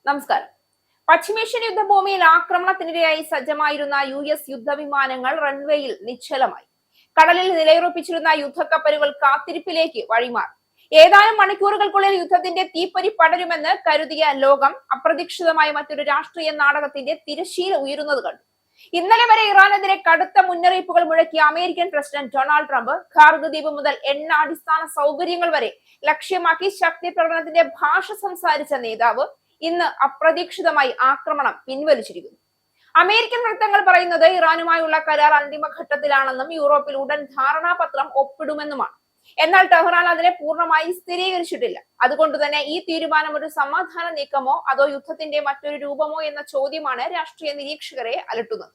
നമസ്കാരം. പശ്ചിമേഷ്യൻ യുദ്ധഭൂമിയിൽ ആക്രമണത്തിനിരയായി സജ്ജമായിരുന്ന US യുദ്ധവിമാനങ്ങൾ റൺവേയിൽ നിശ്ചലമായി. കടലിൽ നിലയുറപ്പിച്ചിരുന്ന യുദ്ധക്കപ്പലുകൾ കാത്തിരിപ്പിലേക്ക് വഴിമാറി. ഏതാനും മണിക്കൂറുകൾക്കുള്ളിൽ യുദ്ധത്തിന്റെ തീപ്പൊരി പടരുമെന്ന് കരുതിയ ലോകം അപ്രതീക്ഷിതമായ മറ്റൊരു രാഷ്ട്രീയ നാടകത്തിന്റെ തിരശ്ശീല ഉയരുന്നത് കണ്ടു. ഇന്നലെ വരെ ഇറാനെതിരെ കടുത്ത മുന്നറിയിപ്പുകൾ മുഴക്കിയ American president Donald Trump Kharg ദ്വീപ് മുതൽ എണ്ണ അടിസ്ഥാന സൗകര്യങ്ങൾ വരെ ലക്ഷ്യമാക്കി ശക്തി പ്രകടനത്തിന്റെ ഭാഷ സംസാരിച്ച നേതാവ് ഇന്ന് അപ്രതീക്ഷിതമായി ആക്രമണം പിൻവലിച്ചിരിക്കുന്നു. അമേരിക്കൻ വൃത്തങ്ങൾ പറയുന്നത് ഇറാനുമായുള്ള കരാർ അന്തിമഘട്ടത്തിലാണെന്നും യൂറോപ്പിൽ ഉടൻ ധാരണാപത്രം ഒപ്പിടുമെന്നുമാണ്. എന്നാൽ ടെഹ്റാൻ അതിനെ പൂർണ്ണമായി സ്ഥിരീകരിച്ചിട്ടില്ല. അതുകൊണ്ട് തന്നെ ഈ തീരുമാനം ഒരു സമാധാന നീക്കമോ അതോ യുദ്ധത്തിന്റെ മറ്റൊരു രൂപമോ എന്ന ചോദ്യമാണ് രാഷ്ട്രീയ നിരീക്ഷകരെ അലട്ടുന്നത്.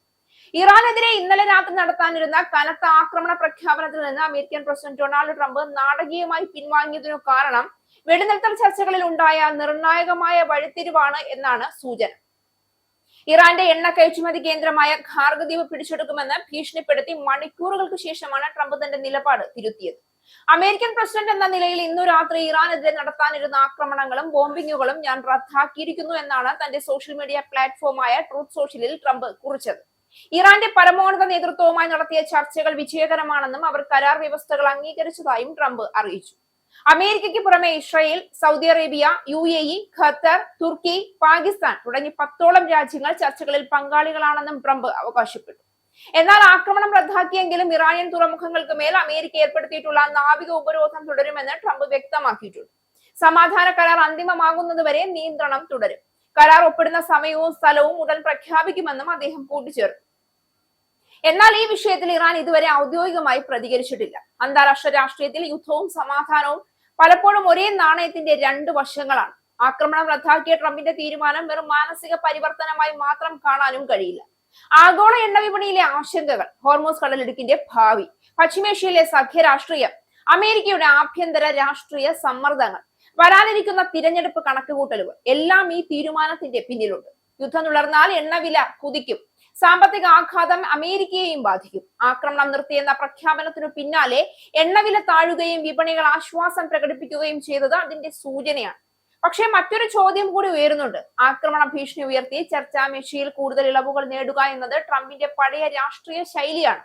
ഇറാനെതിരെ ഇന്നലെ രാത്രി നടത്താനിരുന്ന കനത്ത ആക്രമണ പ്രഖ്യാപനത്തിൽ നിന്ന് അമേരിക്കൻ പ്രസിഡന്റ് ഡൊണാൾഡ് ട്രംപ് നാടകീയമായി പിൻവാങ്ങിയതിനു കാരണം വെടിനിർത്തൽ ചർച്ചകളിൽ ഉണ്ടായ നിർണായകമായ വഴിത്തിരിവാണ് എന്നാണ് സൂചന. ഇറാന്റെ എണ്ണ കയറ്റുമതി കേന്ദ്രമായ ഖാർഗ് ദ്വീപ് പിടിച്ചെടുക്കുമെന്ന് ഭീഷണിപ്പെടുത്തി മണിക്കൂറുകൾക്ക് ശേഷമാണ് ട്രംപ് തന്റെ നിലപാട് തിരുത്തിയത്. അമേരിക്കൻ പ്രസിഡന്റ് എന്ന നിലയിൽ ഇന്നു രാത്രി ഇറാനെതിരെ നടത്താനിരുന്ന ആക്രമണങ്ങളും ബോംബിങ്ങുകളും ഞാൻ റദ്ദാക്കിയിരിക്കുന്നു എന്നാണ് തന്റെ സോഷ്യൽ മീഡിയ പ്ലാറ്റ്ഫോമായ ട്രൂത്ത് സോഷ്യലിൽ ട്രംപ് കുറിച്ചത്. ഇറാന്റെ പരമോന്നത നേതൃത്വവുമായി നടത്തിയ ചർച്ചകൾ വിജയകരമാണെന്നും അവർ കരാർ വ്യവസ്ഥകൾ അംഗീകരിച്ചതായും ട്രംപ് അറിയിച്ചു. അമേരിക്കയ്ക്ക് പുറമെ Israel, Saudi Arabia, UAE, Qatar, തുർക്കി, പാകിസ്ഥാൻ തുടങ്ങി 10ഓളം രാജ്യങ്ങൾ ചർച്ചകളിൽ പങ്കാളികളാണെന്നും ട്രംപ് അവകാശപ്പെട്ടു. എന്നാൽ ആക്രമണം റദ്ദാക്കിയെങ്കിലും ഇറാനിയൻ തുറമുഖങ്ങൾക്ക് മേൽ അമേരിക്ക ഏർപ്പെടുത്തിയിട്ടുള്ള നാവിക ഉപരോധം തുടരുമെന്ന് ട്രംപ് വ്യക്തമാക്കിയിട്ടുണ്ട്. സമാധാന കരാർ അന്തിമമാകുന്നതുവരെ നിയന്ത്രണം തുടരും. കരാർ ഒപ്പിടുന്ന സമയവും സ്ഥലവും ഉടൻ പ്രഖ്യാപിക്കുമെന്നും അദ്ദേഹം കൂട്ടിച്ചേർത്തു. എന്നാൽ ഈ വിഷയത്തിൽ ഇറാൻ ഇതുവരെ ഔദ്യോഗികമായി പ്രതികരിച്ചിട്ടില്ല. അന്താരാഷ്ട്ര രാഷ്ട്രീയത്തിൽ യുദ്ധവും സമാധാനവും പലപ്പോഴും ഒരേ നാണയത്തിന്റെ രണ്ട് വശങ്ങളാണ്. ആക്രമണം റദ്ദാക്കിയ ട്രംപിന്റെ തീരുമാനം വെറും മാനസിക പരിവർത്തനമായി മാത്രം കാണാനും കഴിയില്ല. ആഗോള എണ്ണ വിപണിയിലെ ആശങ്കകൾ, ഹോർമൂസ് കടലിടുക്കിന്റെ ഭാവി, പശ്ചിമേഷ്യയിലെ സഖ്യരാഷ്ട്രീയം, അമേരിക്കയുടെ ആഭ്യന്തര രാഷ്ട്രീയ സമ്മർദ്ദങ്ങൾ, വരാനിരിക്കുന്ന തിരഞ്ഞെടുപ്പ് കണക്കുകൂട്ടലുകൾ എല്ലാം ഈ തീരുമാനത്തിന്റെ പിന്നിലുണ്ട്. യുദ്ധം തുടർന്നാൽ എണ്ണവില കുതിക്കും. സാമ്പത്തിക ആഘാതം അമേരിക്കയെയും ബാധിക്കും. ആക്രമണം നിർത്തിയെന്ന പ്രഖ്യാപനത്തിനു പിന്നാലെ എണ്ണവില താഴുകയും വിപണികൾ ആശ്വാസം പ്രകടിപ്പിക്കുകയും ചെയ്തത് അതിന്റെ സൂചനയാണ്. പക്ഷേ മറ്റൊരു ചോദ്യം കൂടി ഉയരുന്നുണ്ട്. ആക്രമണ ഭീഷണി ഉയർത്തി ചർച്ചാമേശയിൽ കൂടുതൽ ഇളവുകൾ നേടുക എന്നത് ട്രംപിന്റെ പഴയ രാഷ്ട്രീയ ശൈലിയാണ്.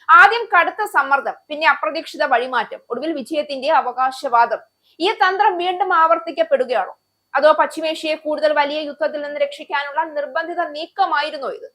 ആദ്യം കടുത്ത സമ്മർദ്ദം, പിന്നെ അപ്രതീക്ഷിത വഴിമാറ്റം, ഒടുവിൽ വിജയത്തിന്റെ അവകാശവാദം. ഈ തന്ത്രം വീണ്ടും ആവർത്തിക്കപ്പെടുകയാണോ? അതോ പശ്ചിമേഷ്യയെ കൂടുതൽ വലിയ യുദ്ധത്തിൽ നിന്ന് രക്ഷിക്കാനുള്ള നിർബന്ധിത നീക്കമായിരുന്നോ ഇത്?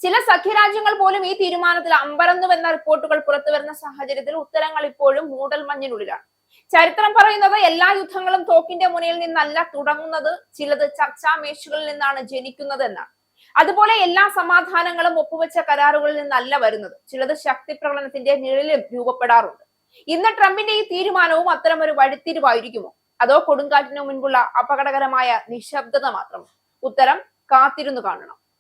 ചില സഖ്യരാജ്യങ്ങൾ പോലും ഈ തീരുമാനത്തിൽ അമ്പരന്നുവെന്ന റിപ്പോർട്ടുകൾ പുറത്തുവരുന്ന സാഹചര്യത്തിൽ ഉത്തരങ്ങൾ ഇപ്പോഴും മൂടൽമഞ്ഞിനുള്ളിലാണ്. ചരിത്രം പറയുന്നത് എല്ലാ യുദ്ധങ്ങളും തോക്കിന്റെ മുനയിൽ നിന്നല്ല തുടങ്ങുന്നത്, ചിലത് ചർച്ചാമേശകളിൽ നിന്നാണ് ജനിക്കുന്നത് എന്നാണ്. അതുപോലെ എല്ലാ സമാധാനങ്ങളും ഒപ്പുവെച്ച കരാറുകളിൽ നിന്നല്ല വരുന്നത്, ചിലത് ശക്തി പ്രകടനത്തിന്റെ നിഴലിലും രൂപപ്പെടാറുണ്ട്. ഇന്ന് ട്രംപിന്റെ ഈ തീരുമാനവും അത്തരമൊരു വഴിത്തിരിവായിരിക്കുമോ, അതോ കൊടുങ്കാറ്റിനു മുൻപുള്ള അപകടകരമായ നിശബ്ദത മാത്രമോ? ഉത്തരം കാത്തിരുന്നു കാണണം.